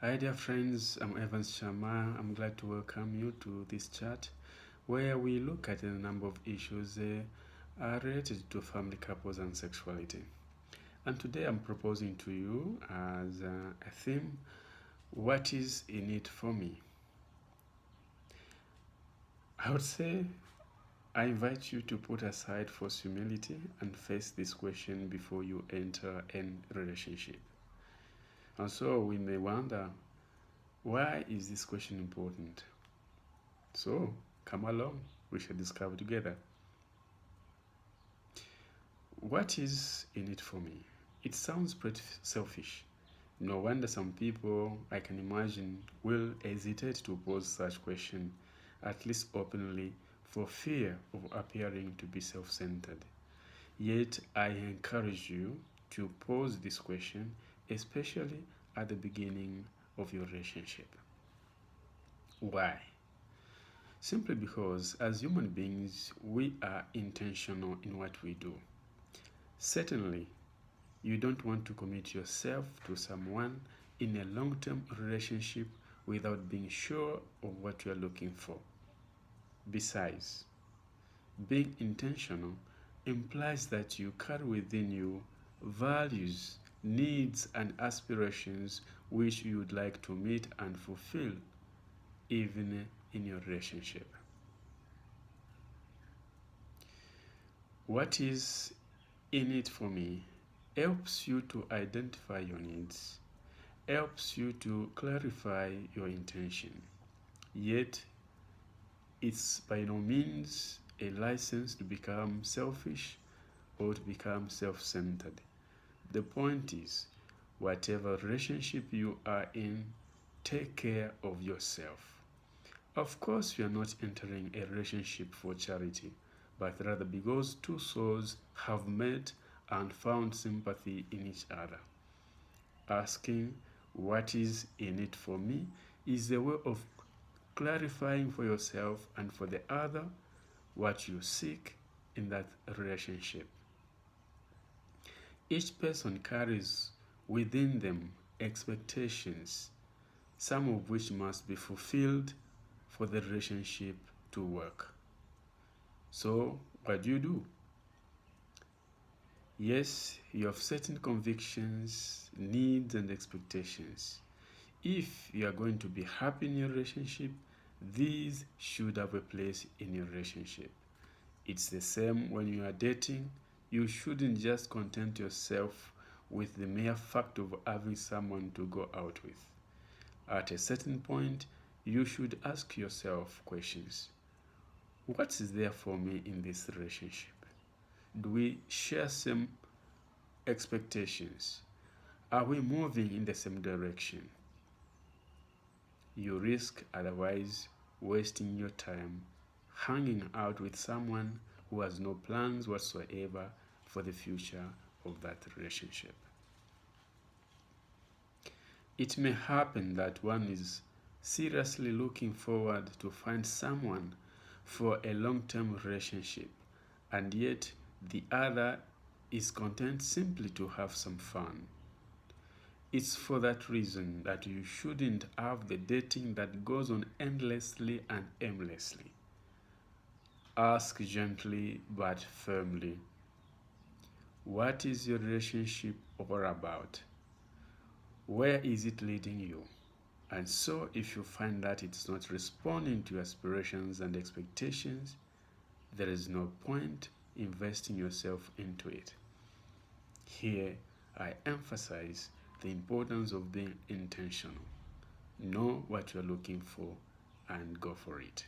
Hi dear friends, I'm Evans Sharma. I'm glad to welcome you to this chat where we look at a number of issues related to family, couples and sexuality. And today I'm proposing to you as a theme, what is in it for me? I would say I invite you to put aside false humility and face this question before you enter a relationship. And so we may wonder, why is this question important? So come along, we shall discover together. What is in it for me? It sounds pretty selfish. No wonder some people, I can imagine, will hesitate to pose such question, at least openly, for fear of appearing to be self-centered. Yet I encourage you to pose this question, especially at the beginning of your relationship. Why? Simply because as human beings, we are intentional in what we do. Certainly, you don't want to commit yourself to someone in a long-term relationship without being sure of what you are looking for. Besides, being intentional implies that you carry within you values, needs, and aspirations which you would like to meet and fulfill even in your relationship. What is in it for me helps you to identify your needs, helps you to clarify your intention. Yet, it's by no means a license to become selfish or to become self-centered. The point is, whatever relationship you are in, take care of yourself. Of course, you are not entering a relationship for charity, but rather because two souls have met and found sympathy in each other. Asking what is in it for me is a way of clarifying for yourself and for the other what you seek in that relationship. Each person carries within them expectations, some of which must be fulfilled for the relationship to work. So, what do you do? Yes, you have certain convictions, needs, and expectations. If you are going to be happy in your relationship, these should have a place in your relationship. It's the same when you are dating. You shouldn't just content yourself with the mere fact of having someone to go out with. At a certain point, you should ask yourself questions. What is there for me in this relationship? Do we share some expectations? Are we moving in the same direction? You risk otherwise wasting your time hanging out with someone who has no plans whatsoever for the future of that relationship. It may happen that one is seriously looking forward to find someone for a long-term relationship, and yet the other is content simply to have some fun. It's for that reason that you shouldn't have the dating that goes on endlessly and aimlessly. Ask gently but firmly, what is your relationship all about? Where is it leading you? And so if you find that it's not responding to your aspirations and expectations, there is no point investing yourself into it. Here, I emphasize the importance of being intentional. Know what you're looking for and go for it.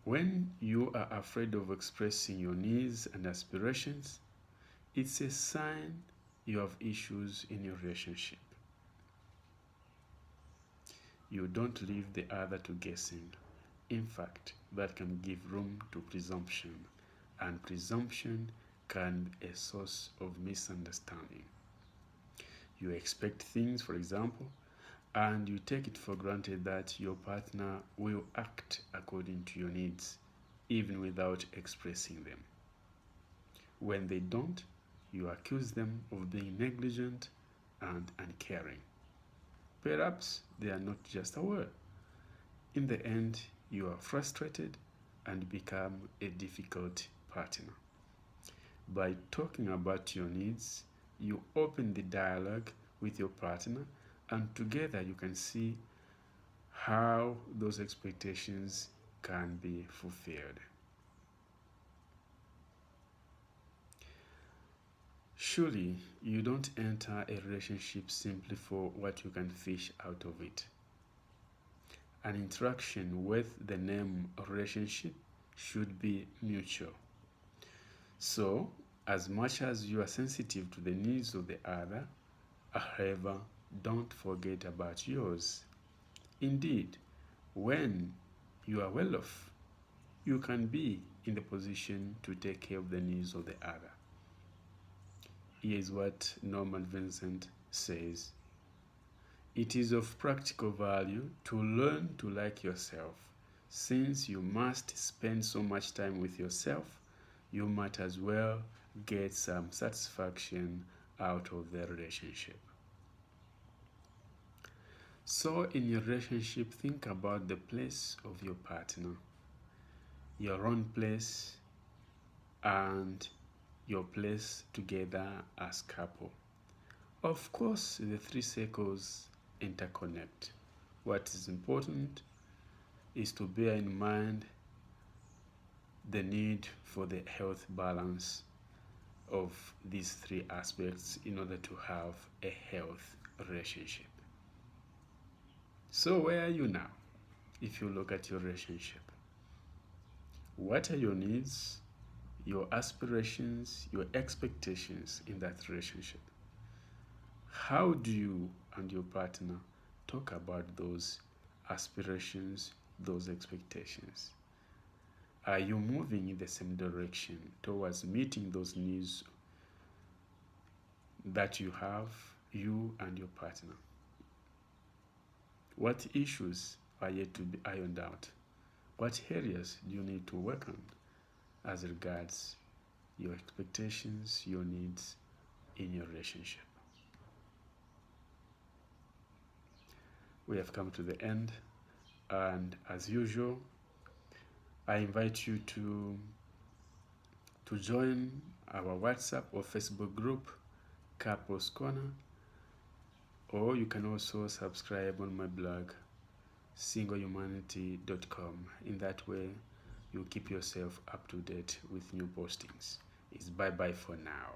When you are afraid of expressing your needs and aspirations, it's a sign you have issues in your relationship. You don't leave the other to guessing. In fact, that can give room to presumption, and presumption can be a source of misunderstanding. You expect things, for example, and you take it for granted that your partner will act according to your needs, even without expressing them. When they don't, you accuse them of being negligent and uncaring. Perhaps they are not just aware. In the end, you are frustrated and become a difficult partner. By talking about your needs, you open the dialogue with your partner, and together you can see how those expectations can be fulfilled. Surely, you don't enter a relationship simply for what you can fish out of it. An interaction with the name relationship should be mutual. So, as much as you are sensitive to the needs of the other, however, don't forget about yours. Indeed, when you are well off, you can be in the position to take care of the needs of the other. Here is what Norman Vincent says: it is of practical value to learn to like yourself. Since you must spend so much time with yourself, you might as well get some satisfaction out of the relationship. So, in your relationship, think about the place of your partner, your own place, and your place together as couple. Of course, the three circles interconnect. What is important is to bear in mind the need for the health balance of these three aspects in order to have a health relationship. So, where are you now? If you look at your relationship, what are your needs, your aspirations, your expectations in that relationship? How do you and your partner talk about those aspirations, those expectations? Are you moving in the same direction towards meeting those needs that you have, you and your partner? What issues are yet to be ironed out? What areas do you need to work on as regards your expectations, your needs in your relationship? We have come to the end, and as usual, I invite you to join our WhatsApp or Facebook group, Couples Corner, or you can also subscribe on my blog, singlehumanity.com. In that way, you keep yourself up to date with new postings. It's bye bye for now.